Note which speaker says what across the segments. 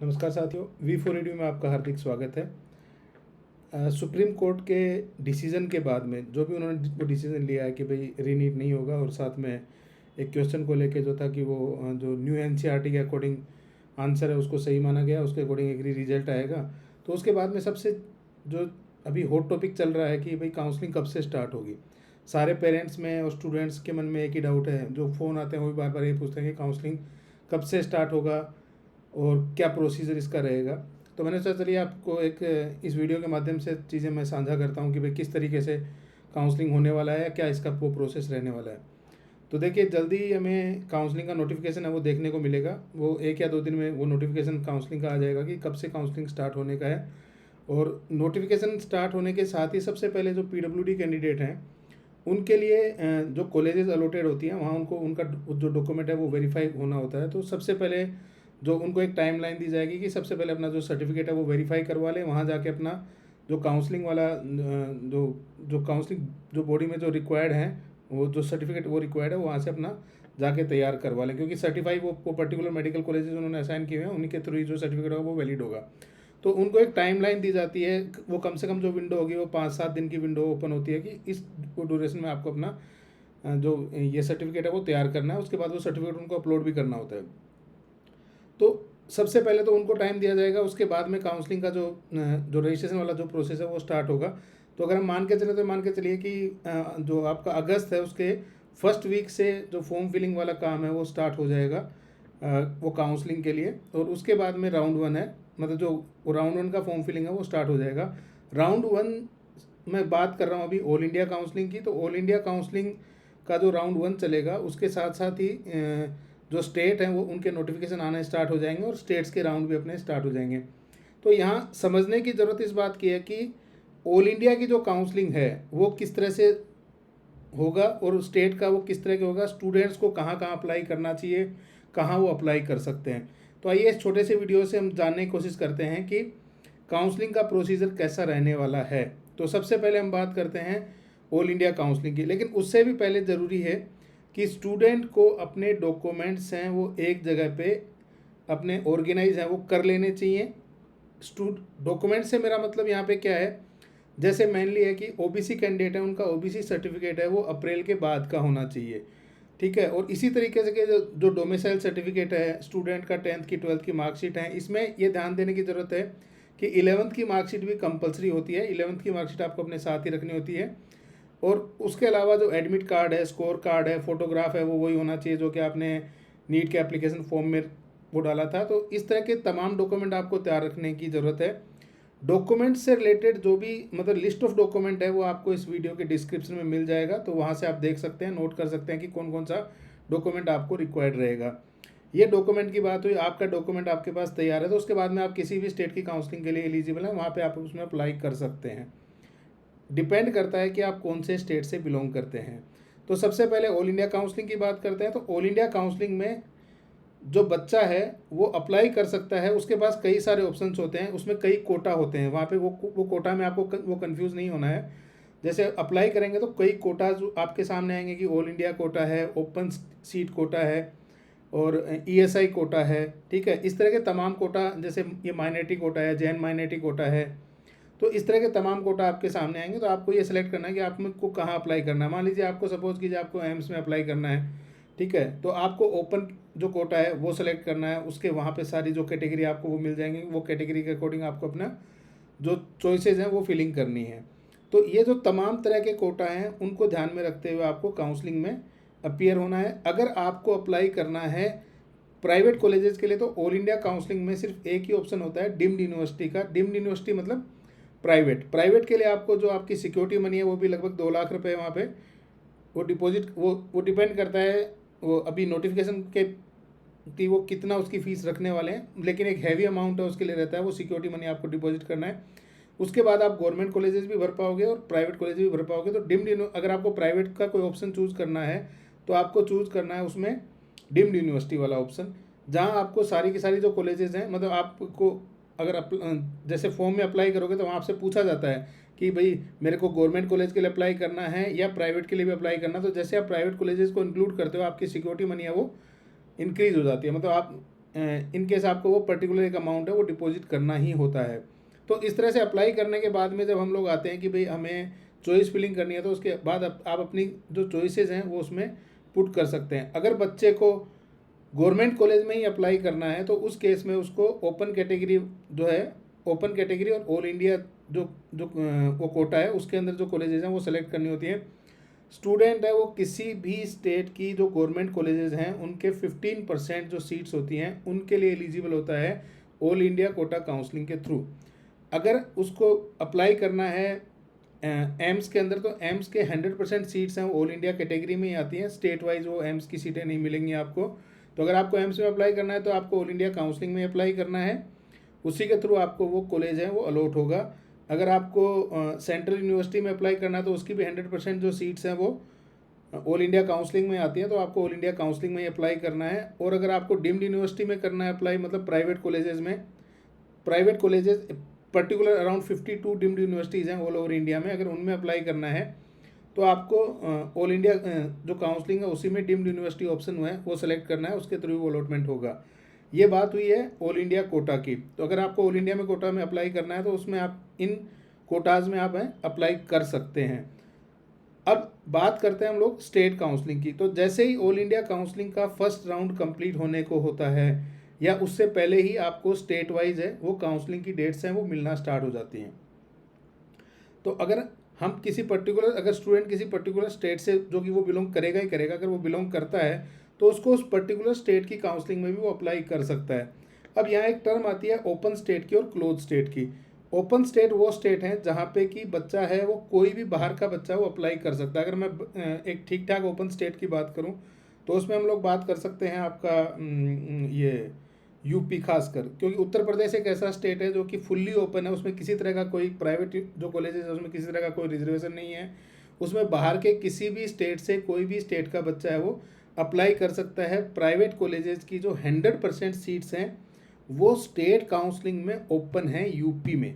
Speaker 1: नमस्कार साथियों, V4 radio में आपका हार्दिक स्वागत है। सुप्रीम कोर्ट के डिसीज़न के बाद में जो भी उन्होंने वो डिसीज़न लिया है कि भाई रीनीट नहीं होगा, और साथ में एक क्वेश्चन को लेके जो था कि वो जो न्यू एनसीईआरटी के अकॉर्डिंग आंसर है उसको सही माना गया, उसके अकॉर्डिंग एक रिजल्ट आएगा। तो उसके बाद में सबसे जो अभी हॉट टॉपिक चल रहा है कि भाई काउंसलिंग कब से स्टार्ट होगी। सारे पेरेंट्स में और स्टूडेंट्स के मन में एक ही डाउट है, जो फ़ोन आते हैं वो भी बार बार ये पूछते हैं कि काउंसलिंग कब से स्टार्ट होगा और क्या प्रोसीजर इसका रहेगा। तो मैंने सोचा चलिए आपको एक इस वीडियो के माध्यम से चीज़ें मैं साझा करता हूँ कि भाई किस तरीके से काउंसलिंग होने वाला है या क्या इसका वो प्रोसेस रहने वाला है। तो देखिए, जल्दी ही हमें काउंसलिंग का नोटिफिकेशन है वो देखने को मिलेगा। वो 1 या 2 दिन में वो नोटिफिकेशन काउंसलिंग का आ जाएगा कि कब से काउंसलिंग स्टार्ट होने का है। और नोटिफिकेशन स्टार्ट होने के साथ ही सबसे पहले जो PWD कैंडिडेट हैं उनके लिए जो कॉलेजेस अलॉटेड होती हैं वहाँ उनको उनका जो डॉक्यूमेंट है वो वेरीफाई होना होता है। तो सबसे पहले जो उनको एक टाइमलाइन दी जाएगी कि सबसे पहले अपना जो सर्टिफिकेट है वो वेरीफाई करवा लें, वहाँ जाके अपना जो काउंसलिंग वाला जो जो काउंसलिंग जो बॉडी में जो रिक्वायर्ड है वो जो सर्टिफिकेट वो रिक्वायर्ड है वहाँ से अपना जाके तैयार करवा लें, क्योंकि सर्टिफाई वो पर्टिकुलर मेडिकल कॉलेजेस उन्होंने असाइन किए हैं, उन्हीं के थ्रू ही जो सर्टिफिकेट होगा वो वैलिड होगा। तो उनको एक टाइमलाइन दी जाती है, वो कम से कम जो विंडो होगी वो 5-7 दिन की विंडो ओपन होती है कि इस ड्यूरेशन में आपको अपना जो ये सर्टिफिकेट है वो तैयार करना है। उसके बाद वो सर्टिफिकेट उनको अपलोड भी करना होता है। तो सबसे पहले तो उनको टाइम दिया जाएगा, उसके बाद में काउंसलिंग का जो रजिस्ट्रेशन वाला जो प्रोसेस है वो स्टार्ट होगा। तो अगर हम मान के चले तो मान के चलिए कि जो आपका अगस्त है उसके फर्स्ट वीक से जो फॉर्म फिलिंग वाला काम है वो स्टार्ट हो जाएगा वो काउंसलिंग के लिए। और उसके बाद में राउंड 1 है, मतलब जो राउंड 1 का फॉर्म फिलिंग है वो स्टार्ट हो जाएगा। राउंड 1 मैं बात कर रहा हूँ अभी ऑल इंडिया काउंसलिंग की। तो ऑल इंडिया काउंसलिंग का जो राउंड 1 चलेगा उसके साथ साथ ही जो स्टेट हैं वो उनके नोटिफिकेशन आने स्टार्ट हो जाएंगे और स्टेट्स के राउंड भी अपने स्टार्ट हो जाएंगे। तो यहाँ समझने की ज़रूरत इस बात की है कि ऑल इंडिया की जो काउंसलिंग है वो किस तरह से होगा और स्टेट का वो किस तरह के होगा, स्टूडेंट्स को कहाँ कहाँ अप्लाई करना चाहिए, कहाँ वो अप्लाई कर सकते हैं। तो आइए इस छोटे से वीडियो से हम जानने की कोशिश करते हैं कि काउंसलिंग का प्रोसीजर कैसा रहने वाला है। तो सबसे पहले हम बात करते हैं ऑल इंडिया काउंसलिंग की, लेकिन उससे भी पहले ज़रूरी है कि स्टूडेंट को अपने डॉक्यूमेंट्स हैं वो एक जगह पे अपने ऑर्गेनाइज हैं वो कर लेने चाहिए। डॉक्यूमेंट से मेरा मतलब यहाँ पे क्या है, जैसे मेनली है कि ओबीसी कैंडिडेट है उनका ओबीसी सर्टिफिकेट है वो अप्रैल के बाद का होना चाहिए, ठीक है। और इसी तरीके से कि जो डोमिसाइल सर्टिफिकेट है स्टूडेंट का 10th की 12th की मार्कशीट है, इसमें ये ध्यान देने की ज़रूरत है कि 11th की मार्कशीट भी कंपलसरी होती है। 11th की मार्कशीट आपको अपने साथ ही रखनी होती है। और उसके अलावा जो एडमिट कार्ड है, स्कोर कार्ड है, फोटोग्राफ है, वो वही होना चाहिए जो कि आपने नीट के एप्लीकेशन फॉर्म में वो डाला था। तो इस तरह के तमाम डॉक्यूमेंट आपको तैयार रखने की ज़रूरत है। डॉक्यूमेंट से रिलेटेड जो भी मतलब लिस्ट ऑफ डॉक्यूमेंट है वो आपको इस वीडियो के डिस्क्रिप्शन में मिल जाएगा, तो वहाँ से आप देख सकते हैं, नोट कर सकते हैं कि कौन कौन सा डॉक्यूमेंट आपको रिक्वायर्ड रहेगा। ये डॉक्यूमेंट की बात हुई, आपका डॉक्यूमेंट आपके पास तैयार है तो उसके बाद में आप किसी भी स्टेट की काउंसलिंग के लिए एलिजिबल हैं, वहाँ पे आप उसमें अप्लाई कर सकते हैं। डिपेंड करता है कि आप कौन से स्टेट से बिलोंग करते हैं। तो सबसे पहले ऑल इंडिया काउंसलिंग की बात करते हैं। तो ऑल इंडिया काउंसलिंग में जो बच्चा है वो अप्लाई कर सकता है, उसके पास कई सारे ऑप्शंस होते हैं, उसमें कई कोटा होते हैं। वहाँ पे वो कोटा में आपको वो कंफ्यूज नहीं होना है। जैसे अप्लाई करेंगे तो कई कोटा जो आपके सामने आएंगे कि ऑल इंडिया कोटा है, ओपन सीट कोटा है और ईएसआई कोटा है, ठीक है। इस तरह के तमाम कोटा, जैसे ये माइनॉरिटी कोटा है, जैन माइनॉरिटी कोटा है, तो इस तरह के तमाम कोटा आपके सामने आएंगे। तो आपको ये सिलेक्ट करना है कि आपको कहाँ अप्लाई करना है। मान लीजिए आपको सपोज कीजिए आपको एम्स में अप्लाई करना है, ठीक है, तो आपको ओपन जो कोटा है वो सेलेक्ट करना है। उसके वहाँ पे सारी जो कैटेगरी आपको वो मिल जाएंगी, वो कैटेगरी के अकॉर्डिंग आपको अपना जो चॉइसेस हैं वो फिलिंग करनी है। तो ये जो तमाम तरह के कोटा हैं उनको ध्यान में रखते हुए आपको काउंसलिंग में अपीयर होना है। अगर आपको अप्लाई करना है प्राइवेट कॉलेजेस के लिए तो ऑल इंडिया काउंसलिंग में सिर्फ एक ही ऑप्शन होता है, डीम्ड यूनिवर्सिटी का। डीम्ड यूनिवर्सिटी मतलब प्राइवेट के लिए आपको जो आपकी सिक्योरिटी मनी है वो भी लगभग 2 लाख रुपए वहाँ पे वो डिपॉजिट वो डिपेंड करता है वो अभी नोटिफिकेशन के कि वो कितना उसकी फ़ीस रखने वाले हैं, लेकिन एक हैवी अमाउंट है उसके लिए रहता है, वो सिक्योरिटी मनी आपको डिपॉजिट करना है। उसके बाद आप गवर्नमेंट कॉलेजेस भी भर पाओगे और प्राइवेट कॉलेज भी भर पाओगे। तो अगर आपको प्राइवेट का कोई ऑप्शन चूज़ करना है तो आपको चूज़ करना है उसमें डीम्ड यूनिवर्सिटी वाला ऑप्शन, जहाँ आपको सारी की सारी जो कॉलेजेस हैं, मतलब आपको अगर जैसे फॉर्म में अप्लाई करोगे तो वहाँ आपसे पूछा जाता है कि भाई मेरे को गवर्नमेंट कॉलेज के लिए अप्लाई करना है या प्राइवेट के लिए भी अप्लाई करना। तो जैसे आप प्राइवेट कॉलेजेस को इंक्लूड करते हो आपकी सिक्योरिटी मनी है वो इंक्रीज़ हो जाती है। मतलब आप इन केस आपको वो पर्टिकुलर एक अमाउंट है वो डिपॉजिट करना ही होता है। तो इस तरह से अप्लाई करने के बाद में जब हम लोग आते हैं कि भाई हमें चॉइस फिलिंग करनी है, तो उसके बाद आप अपनी जो चॉइसेस हैं वो उसमें पुट कर सकते हैं। अगर बच्चे को गवर्नमेंट कॉलेज में ही अप्लाई करना है तो उस केस में उसको ओपन कैटेगरी जो है, ओपन कैटेगरी और ऑल इंडिया जो जो वो कोटा है उसके अंदर जो कॉलेजेस हैं वो सेलेक्ट करनी होती हैं। स्टूडेंट है वो किसी भी स्टेट की जो गवर्नमेंट कॉलेजेस हैं उनके 15% जो सीट्स होती हैं उनके लिए एलिजिबल होता है ऑल इंडिया कोटा काउंसलिंग के थ्रू। अगर उसको अप्लाई करना है एम्स के अंदर, तो एम्स के 100% सीट्स हैं वो ऑल इंडिया कैटेगरी में ही आती हैं, स्टेट वाइज वो एम्स की सीटें नहीं मिलेंगी आपको। तो अगर आपको एम्स में अप्लाई करना है तो आपको ऑल इंडिया काउंसलिंग में अप्लाई करना है, उसी के थ्रू आपको वो कॉलेज है वो अलॉट होगा। अगर आपको सेंट्रल यूनिवर्सिटी में अप्लाई करना है तो उसकी भी 100% जो सीट्स हैं वो ऑल इंडिया काउंसलिंग में आती हैं, तो आपको ऑल इंडिया काउंसलिंग में ही अप्लाई करना है। और अगर आपको डीम्ड यूनिवर्सिटी में करना है अप्लाई, मतलब प्राइवेट कॉलेजेस में, private colleges particular around 52 deemed universities हैं ऑल ओवर इंडिया में, अगर उनमें अप्लाई करना है तो आपको ऑल इंडिया जो काउंसलिंग है उसी में डीम्ड यूनिवर्सिटी ऑप्शन हुआ है वो सेलेक्ट करना है, उसके थ्रू वो अलॉटमेंट होगा। ये बात हुई है ऑल इंडिया कोटा की। तो अगर आपको ऑल इंडिया में कोटा में अप्लाई करना है तो उसमें आप इन कोटाज में आप अप्लाई कर सकते हैं। अब बात करते हैं हम लोग स्टेट काउंसलिंग की। तो जैसे ही ऑल इंडिया काउंसलिंग का फर्स्ट राउंड कंप्लीट होने को होता है या उससे पहले ही आपको स्टेट वाइज है वो काउंसलिंग की डेट्स हैं वो मिलना स्टार्ट हो जाती हैं। तो अगर हम किसी पर्टिकुलर, अगर स्टूडेंट किसी पर्टिकुलर स्टेट से जो कि वो बिलोंग करेगा ही करेगा, अगर वो बिलोंग करता है तो उसको उस पर्टिकुलर स्टेट की काउंसलिंग में भी वो अप्लाई कर सकता है। अब यहाँ एक टर्म आती है ओपन स्टेट की और क्लोज स्टेट की। ओपन स्टेट वो स्टेट है जहाँ पे कि बच्चा है वो कोई भी बाहर का बच्चा वो अप्लाई कर सकता है। अगर मैं एक ठीक ठाक ओपन स्टेट की बात करूँ तो उसमें हम लोग बात कर सकते हैं आपका ये यूपी खासकर, क्योंकि उत्तर प्रदेश एक ऐसा स्टेट है जो कि फुल्ली ओपन है, उसमें किसी तरह का कोई प्राइवेट जो कॉलेजेस है उसमें किसी तरह का कोई रिजर्वेशन नहीं है। उसमें बाहर के किसी भी स्टेट से कोई भी स्टेट का बच्चा है वो अप्लाई कर सकता है। प्राइवेट कॉलेजेस की जो 100% सीट्स हैं वो स्टेट काउंसलिंग में ओपन है यूपी में।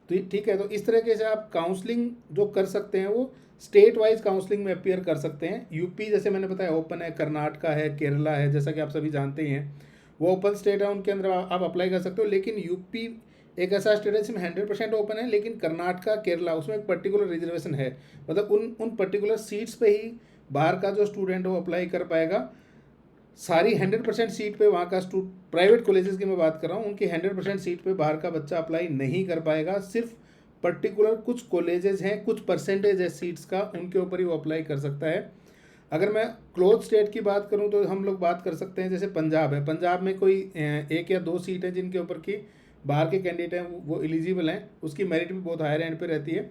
Speaker 1: तो ठीक है, तो इस तरीके से आप काउंसलिंग जो कर सकते हैं वो स्टेट वाइज काउंसलिंग में अपियर कर सकते हैं। यूपी जैसे मैंने बताया ओपन है, कर्नाटका है, केरला है, जैसा कि आप सभी जानते ही हैं वो ओपन स्टेट है, उनके अंदर आप अप्लाई कर सकते हो। लेकिन यूपी एक ऐसा स्टेट है जिसमें 100% ओपन है, लेकिन कर्नाटका, केरला उसमें एक पर्टिकुलर रिजर्वेशन है, मतलब उन पर्टिकुलर सीट्स पे ही बाहर का जो स्टूडेंट है वो अप्लाई कर पाएगा। सारी 100% सीट पे वहाँ का प्राइवेट कॉलेजेस की मैं बात कर रहा हूँ, उनकी 100% सीट पे बाहर का बच्चा अप्लाई नहीं कर पाएगा। सिर्फ पर्टिकुलर कुछ कॉलेजेस हैं, कुछ परसेंटेज है सीट्स का, उनके ऊपर ही वो अप्लाई कर सकता है। अगर मैं क्लोज स्टेट की बात करूं तो हम लोग बात कर सकते हैं जैसे पंजाब है। पंजाब में कोई एक या दो सीट है जिनके ऊपर की बाहर के कैंडिडेट हैं वो एलिजिबल हैं, उसकी मेरिट भी बहुत हायर एंड पे रहती है।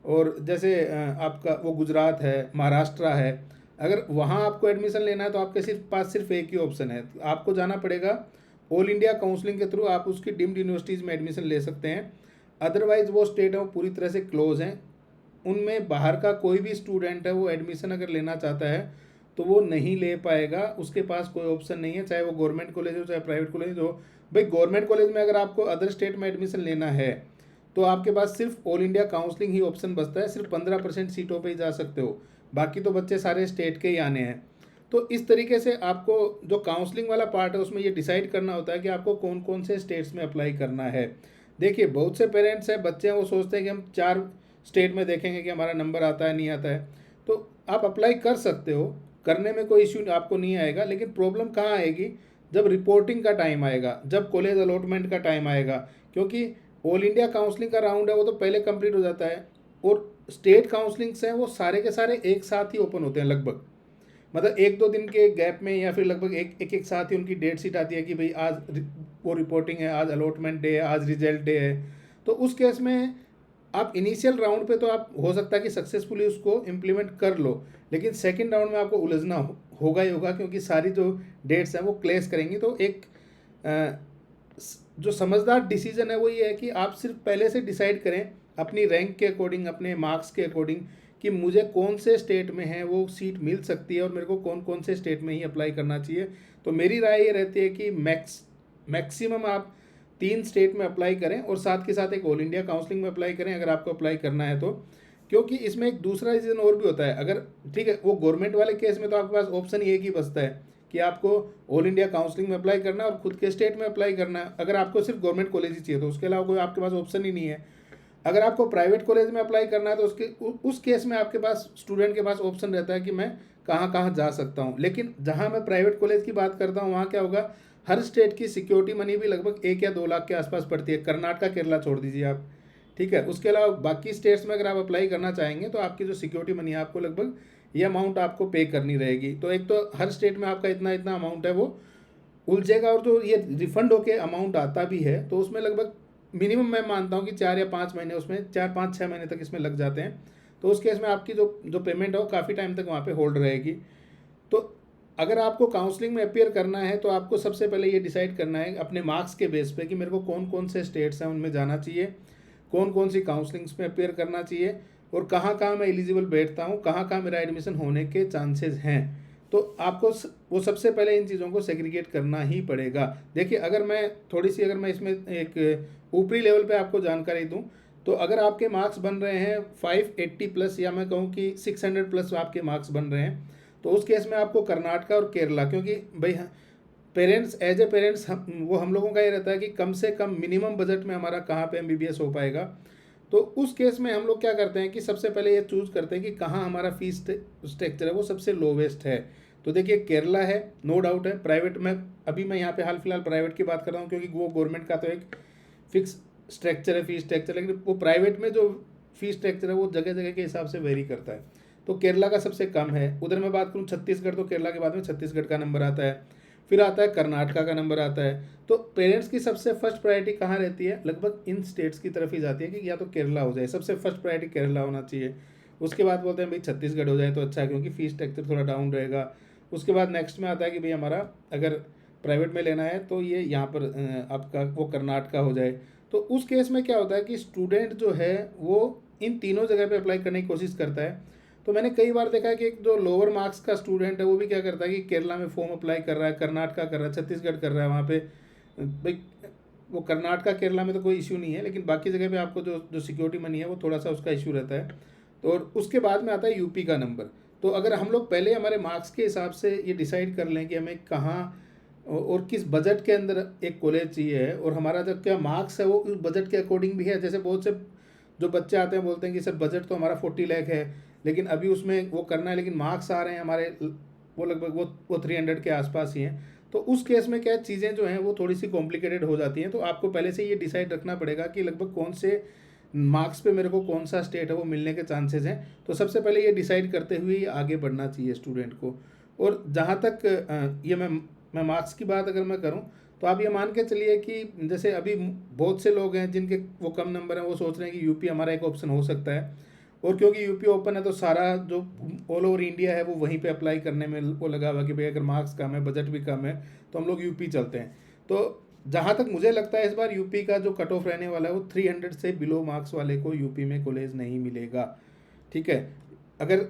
Speaker 1: और जैसे आपका वो गुजरात है, महाराष्ट्र है, अगर वहाँ आपको एडमिशन लेना है तो आपके पास सिर्फ एक ही ऑप्शन है, आपको जाना पड़ेगा ऑल इंडिया काउंसलिंग के थ्रू आप उसकी डीम्ड यूनिवर्सिटीज़ में एडमिशन ले सकते हैं। अदरवाइज़ वो स्टेट है वो पूरी तरह से क्लोज हैं, उनमें बाहर का कोई भी स्टूडेंट है वो एडमिशन अगर लेना चाहता है तो वो नहीं ले पाएगा, उसके पास कोई ऑप्शन नहीं है, चाहे वो गवर्नमेंट कॉलेज हो चाहे प्राइवेट कॉलेज हो। भाई गवर्नमेंट कॉलेज में अगर आपको अदर स्टेट में एडमिशन लेना है तो आपके पास सिर्फ ऑल इंडिया काउंसलिंग ही ऑप्शन बचता है, सिर्फ 15% सीटों पर ही जा सकते हो, बाकी तो बच्चे सारे स्टेट के ही आने हैं। तो इस तरीके से आपको जो काउंसलिंग वाला पार्ट है उसमें ये डिसाइड करना होता है कि आपको कौन कौन से स्टेट्स में अप्लाई करना है। देखिए बहुत से पेरेंट्स हैं, बच्चे हैं, वो सोचते हैं कि हम 4 स्टेट में देखेंगे कि हमारा नंबर आता है नहीं आता है, तो आप अप्लाई कर सकते हो, करने में कोई इश्यू आपको नहीं आएगा। लेकिन प्रॉब्लम कहाँ आएगी, जब रिपोर्टिंग का टाइम आएगा, जब कॉलेज अलॉटमेंट का टाइम आएगा, क्योंकि ऑल इंडिया काउंसलिंग का राउंड है वो तो पहले कंप्लीट हो जाता है और स्टेट काउंसलिंग्स हैं वो सारे के सारे एक साथ ही ओपन होते हैं लगभग, मतलब 1-2 दिन के गैप में या फिर लगभग एक साथ ही उनकी डेट शीट आती है कि भाई आज वो रिपोर्टिंग है, आज अलॉटमेंट डे है, आज रिजल्ट डे है। तो उस केस में आप इनिशियल राउंड पे तो आप हो सकता है कि सक्सेसफुली उसको इम्प्लीमेंट कर लो, लेकिन सेकंड राउंड में आपको उलझना होगा ही होगा, क्योंकि सारी जो डेट्स हैं वो क्लेश करेंगी। तो एक जो समझदार डिसीजन है वो ये है कि आप सिर्फ पहले से डिसाइड करें अपनी रैंक के अकॉर्डिंग, अपने मार्क्स के अकॉर्डिंग कि मुझे कौन से स्टेट में है वो सीट मिल सकती है और मेरे को कौन कौन से स्टेट में ही अप्लाई करना चाहिए। तो मेरी राय ये रहती है कि मैक्सिमम आप 3 स्टेट में अप्लाई करें और साथ के साथ एक ऑल इंडिया काउंसलिंग में अप्लाई करें अगर आपको अप्लाई करना है तो, क्योंकि इसमें एक दूसरा रीज़न और भी होता है। अगर ठीक है वो गवर्नमेंट वाले केस में तो आपके पास ऑप्शन एक ही बचता है कि आपको ऑल इंडिया काउंसलिंग में अप्लाई करना है और खुद के स्टेट में अप्लाई करना है। अगर आपको सिर्फ गवर्नमेंट कॉलेज ही चाहिए तो उसके अलावा कोई आपके पास ऑप्शन ही नहीं है। अगर आपको प्राइवेट कॉलेज में अप्लाई करना है तो उस केस में आपके पास, स्टूडेंट के पास ऑप्शन रहता है कि मैं कहाँ कहाँ जा सकता हूँ। लेकिन जहाँ मैं प्राइवेट कॉलेज की बात करता हूँ वहाँ क्या होगा, हर स्टेट की सिक्योरिटी मनी भी लगभग 1 या 2 लाख के आसपास पड़ती है। कर्नाटका, केरला छोड़ दीजिए आप, ठीक है। उसके अलावा बाकी स्टेट्स में अगर आप अप्लाई करना चाहेंगे तो आपकी जो सिक्योरिटी मनी है आपको लगभग ये अमाउंट आपको पे करनी रहेगी। तो एक तो हर स्टेट में आपका इतना इतना अमाउंट है वो उलझेगा, और जो ये रिफंड होके अमाउंट आता भी है तो उसमें लगभग मिनिमम मैं मानता हूँ कि 4 या 5 महीने, उसमें 4, 5, 6 महीने तक इसमें लग जाते हैं। तो उस केस में आपकी जो जो पेमेंट है वो काफ़ी टाइम तक वहाँ पे होल्ड रहेगी। तो अगर आपको काउंसलिंग में अपियर करना है तो आपको सबसे पहले ये डिसाइड करना है अपने मार्क्स के बेस पे कि मेरे को कौन कौन से स्टेट्स हैं उनमें जाना चाहिए, कौन कौन सी काउंसलिंग्स में अपियर करना चाहिए, और कहाँ कहाँ मैं एलिजिबल बैठता हूँ, कहाँ कहाँ मेरा एडमिशन होने के चांसेस हैं। तो आपको वो सबसे पहले इन चीज़ों को सेग्रीगेट करना ही पड़ेगा। देखिए, अगर मैं इसमें एक ऊपरी लेवल पे आपको जानकारी दूं, तो अगर आपके मार्क्स बन रहे हैं 580 प्लस, या मैं कहूँ कि 600 प्लस आपके मार्क्स बन रहे हैं, तो उस केस में आपको कर्नाटका और केरला, क्योंकि भाई पेरेंट्स, एज ए पेरेंट्स हम लोगों का ये रहता है कि कम से कम मिनिमम बजट में हमारा कहाँ पे एमबीबीएस हो पाएगा। तो उस केस में हम लोग क्या करते हैं कि सबसे पहले ये चूज़ करते हैं कि कहाँ हमारा फीस स्ट्रक्चर है वो सबसे लोवेस्ट है। तो देखिए, केरला है, नो डाउट है। प्राइवेट में अभी मैं यहाँ पे हाल फिलहाल प्राइवेट की बात कर रहा हूँ क्योंकि वो गवर्नमेंट का तो एक फिक्स स्ट्रक्चर है, फीस स्ट्रक्चर, लेकिन वो प्राइवेट में जो फीस स्ट्रक्चर है वो जगह जगह के हिसाब से वेरी करता है। तो केरला का सबसे कम है। उधर मैं बात करूँ छत्तीसगढ़, तो केरला के बाद में छत्तीसगढ़ का नंबर आता है, फिर आता है कर्नाटका का नंबर आता है। तो पेरेंट्स की सबसे फर्स्ट प्रायोरिटी कहाँ रहती है, लगभग इन स्टेट्स की तरफ ही जाती है कि या तो केरला हो जाए, सबसे फर्स्ट प्रायोरिटी केरला होना चाहिए। उसके बाद बोलते हैं भाई छत्तीसगढ़ हो जाए तो अच्छा है क्योंकि फीस स्ट्रक्चर थोड़ा डाउन रहेगा। उसके बाद नेक्स्ट में आता है कि भाई हमारा अगर प्राइवेट में लेना है तो ये यहाँ पर आपका वो कर्नाटका हो जाए। तो उस केस में क्या होता है कि स्टूडेंट जो है वो इन तीनों जगह पे अप्लाई करने की कोशिश करता है। तो मैंने कई बार देखा है कि एक जो लोअर मार्क्स का स्टूडेंट है वो भी क्या करता है कि केरला में फॉर्म अप्लाई कर रहा है, कर्नाटका कर रहा है, छत्तीसगढ़ कर रहा है। वहाँ पे भाई वो कर्नाटका केरला में तो कोई इशू नहीं है, लेकिन बाकी जगह पे आपको जो जो सिक्योरिटी मनी है वो थोड़ा सा उसका इशू रहता है। तो और उसके बाद में आता है यूपी का नंबर। तो अगर हम लोग पहले हमारे मार्क्स के हिसाब से ये डिसाइड कर लें कि हमें कहाँ और किस बजट के अंदर एक कॉलेज चाहिए है, और हमारा जो क्या मार्क्स है वो उस बजट के अकॉर्डिंग भी है। जैसे बहुत से जो बच्चे आते हैं बोलते हैं कि सर बजट तो हमारा 40 लाख है, लेकिन अभी उसमें वो करना है, लेकिन मार्क्स आ रहे हैं हमारे वो लगभग वो 300 के आसपास ही हैं। तो उस केस में क्या चीज़ें जो हैं वो थोड़ी सी कॉम्प्लिकेटेड हो जाती हैं। तो आपको पहले से ये डिसाइड रखना पड़ेगा कि लगभग कौन से मार्क्स पे मेरे को कौन सा स्टेट है वो मिलने के चांसेस हैं। तो सबसे पहले ये डिसाइड करते हुए ही आगे बढ़ना चाहिए स्टूडेंट को। और जहाँ तक ये मैं मार्क्स की बात अगर मैं करूँ, तो आप ये मान के चलिए कि जैसे अभी बहुत से लोग हैं जिनके वो कम नंबर हैं, वो सोच रहे हैं कि यूपी हमारा एक ऑप्शन हो सकता है। और क्योंकि यूपी ओपन है तो सारा जो ऑल ओवर इंडिया है वो वहीं पे अप्लाई करने में वो लगा हुआ कि भाई अगर मार्क्स कम है, बजट भी कम है, तो हम लोग यूपी चलते हैं। तो जहाँ तक मुझे लगता है इस बार यूपी का जो कट ऑफ रहने वाला है वो 300 से बिलो मार्क्स वाले को यूपी में कॉलेज नहीं मिलेगा, ठीक है। अगर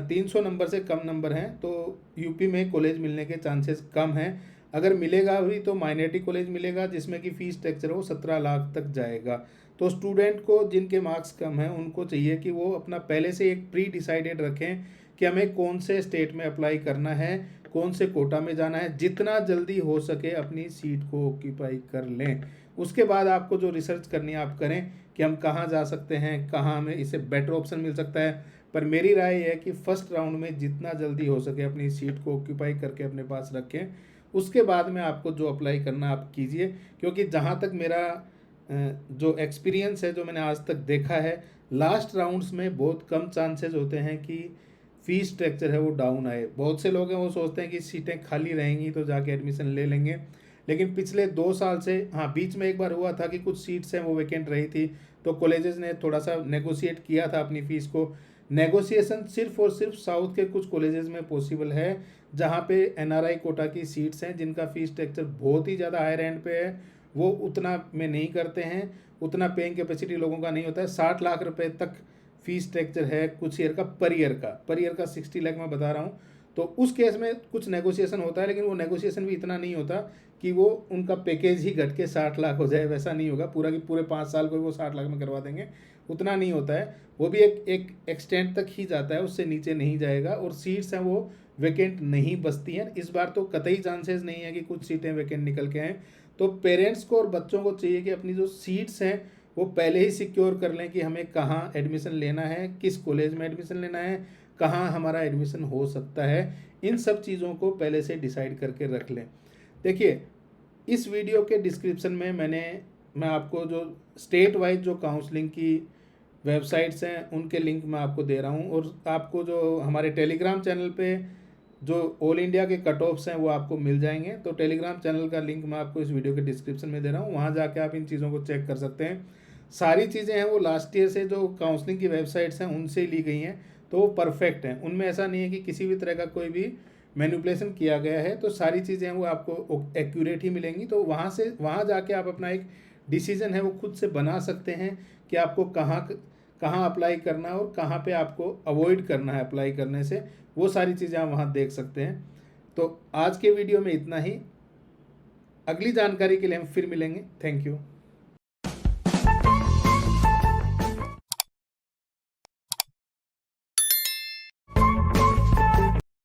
Speaker 1: 300 नंबर से कम नंबर हैं तो यूपी में कॉलेज मिलने के चांसेस कम हैं। अगर मिलेगा भी तो माइनॉरिटी कॉलेज मिलेगा जिसमें कि फ़ीस स्ट्रक्चर वो 17 लाख तक जाएगा। तो स्टूडेंट को जिनके मार्क्स कम हैं उनको चाहिए कि वो अपना पहले से एक प्री डिसाइडेड रखें कि हमें कौन से स्टेट में अप्लाई करना है, कौन से कोटा में जाना है, जितना जल्दी हो सके अपनी सीट को ऑक्यूपाई कर लें। उसके बाद आपको जो रिसर्च करनी है आप करें कि हम कहाँ जा सकते हैं, कहाँ हमें इससे बेटर ऑप्शन मिल सकता है। पर मेरी राय है कि फर्स्ट राउंड में जितना जल्दी हो सके अपनी सीट को ऑक्यूपाई करके अपने पास रखें। उसके बाद में आपको जो अप्लाई करना आप कीजिए, क्योंकि जहाँ तक मेरा जो एक्सपीरियंस है, जो मैंने आज तक देखा है, लास्ट राउंड्स में बहुत कम चांसेस होते हैं कि फ़ीस स्ट्रक्चर है वो डाउन आए। बहुत से लोग हैं वो सोचते हैं कि सीटें खाली रहेंगी तो जाके एडमिशन ले लेंगे, लेकिन पिछले 2 साल से, हाँ बीच में एक बार हुआ था कि कुछ सीट्स हैं वो वैकेंट रही थी, तो कॉलेजेस ने थोड़ा सा नेगोशिएट किया था अपनी फ़ीस को। नेगोशिएशन सिर्फ और सिर्फ साउथ के कुछ कॉलेजेस में पॉसिबल है जहाँ पे एनआरआई कोटा की सीट्स हैं जिनका फ़ीस स्ट्रक्चर बहुत ही ज़्यादा हाई एंड पे है, वो उतना में नहीं करते हैं, उतना पेइंग कैपेसिटी लोगों का नहीं होता है। 60 लाख रुपए तक फीस स्ट्रक्चर है कुछ ईयर का, पर ईयर का 60 लाख मैं बता रहा हूँ। तो उस केस में कुछ नेगोशिएशन होता है, लेकिन वो नेगोशिएशन भी इतना नहीं होता कि वो उनका पैकेज ही घट के 60 लाख हो जाए, वैसा नहीं होगा। पूरा की पूरे 5 साल को वो 60 लाख में करवा देंगे, उतना नहीं होता है। वो भी एक एक्सटेंट तक ही जाता है, उससे नीचे नहीं जाएगा। और सीट्स हैं वो वैकेंट नहीं बचती हैं। इस बार तो कतई चांसेस नहीं है कि कुछ सीटें वैकेंट निकल के आएँ। तो पेरेंट्स को और बच्चों को चाहिए कि अपनी जो सीट्स हैं वो पहले ही सिक्योर कर लें कि हमें कहाँ एडमिशन लेना है, किस कॉलेज में एडमिशन लेना है, कहाँ हमारा एडमिशन हो सकता है। इन सब चीज़ों को पहले से डिसाइड करके रख लें। देखिए, इस वीडियो के डिस्क्रिप्शन में मैं आपको जो स्टेट वाइज जो काउंसलिंग की वेबसाइट्स हैं उनके लिंक मैं आपको दे रहा हूँ, और आपको जो हमारे टेलीग्राम चैनल पे जो ऑल इंडिया के कट ऑफ्स हैं वो आपको मिल जाएंगे। तो टेलीग्राम चैनल का लिंक मैं आपको इस वीडियो के डिस्क्रिप्शन में दे रहा हूँ, वहाँ जाके आप इन चीज़ों को चेक कर सकते हैं। सारी चीज़ें हैं वो लास्ट ईयर से जो काउंसलिंग की वेबसाइट्स हैं उनसे ही ली गई हैं, तो वो परफेक्ट हैं। उनमें ऐसा नहीं है कि किसी भी तरह का कोई भी मैनिपुलेशन किया गया है। तो सारी चीज़ें हैं वो आपको एक्यूरेट ही मिलेंगी। तो वहाँ जाके आप अपना एक डिसीज़न है वो खुद से बना सकते हैं कि आपको कहाँ अप्लाई करना है और कहाँ पे आपको अवॉइड करना है अप्लाई करने से। वो सारी चीज़ें आप वहाँ देख सकते हैं। तो आज के वीडियो में इतना ही। अगली जानकारी के लिए हम फिर मिलेंगे। Thank you.